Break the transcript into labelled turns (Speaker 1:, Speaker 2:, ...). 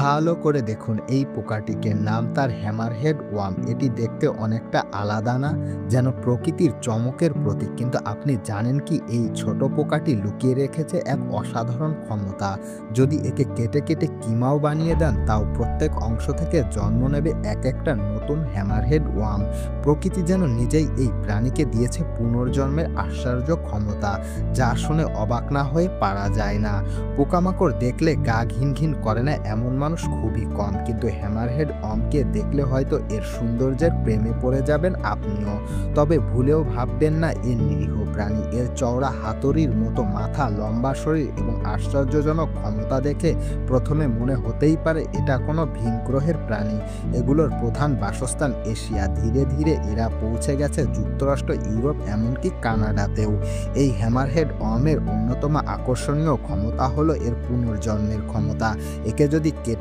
Speaker 1: ভালো করে দেখুন এই পোকাটিকে, নাম তার হ্যামারহেড ওয়ার্ম। এটি দেখতে অনেকটা আলাদা না? যেন প্রকৃতির চমকের প্রতীক। কিন্তু আপনি জানেন কি এই ছোট পোকাটি লুকিয়ে রেখেছে এক অসাধারণ ক্ষমতা। যদি একে কেটে কেটে কিমাও বানিয়ে দেন, তাও প্রত্যেক অংশ থেকে জন্ম নেবে এক একটা নতুন হ্যামারহেড ওয়ার্ম। প্রকৃতি যেন নিজেই এই প্রাণীকে দিয়েছে পুনর্জন্মের আশ্চর্য ক্ষমতা, যা শুনে অবাক না হয়ে পারা যায় না। পোকামাকড় দেখলে গা ঘিন ঘিন করে না এমন মানুষ খুবই কম, কিন্তু হ্যামারহেড ওয়ার্মকে দেখলে হয়তো এর সৌন্দর্যের প্রেমে পড়ে যাবেন আপনিও। তবে ভুলেও ভাববেন না এর নিরীহ প্রাণী। এর চওড়া হাতুড়ির মতো মাথা, লম্বা শরীর এবং আশ্চর্যজনক ক্ষমতা দেখে প্রথমে মনে হতেই পারে এটা কোনো ভিনগ্রহের প্রাণী। এগুলোর প্রধান বাসস্থান এশিয়া। ধীরে ধীরে এরা পৌঁছে গেছে যুক্তরাষ্ট্র, ইউরোপ, এমনকি কানাডাতেও। এই হ্যামারহেড ওয়ার্মের অন্যতম আকর্ষণীয় ক্ষমতা হলো এর পুনর্জন্মের ক্ষমতা। একে যদি কেটে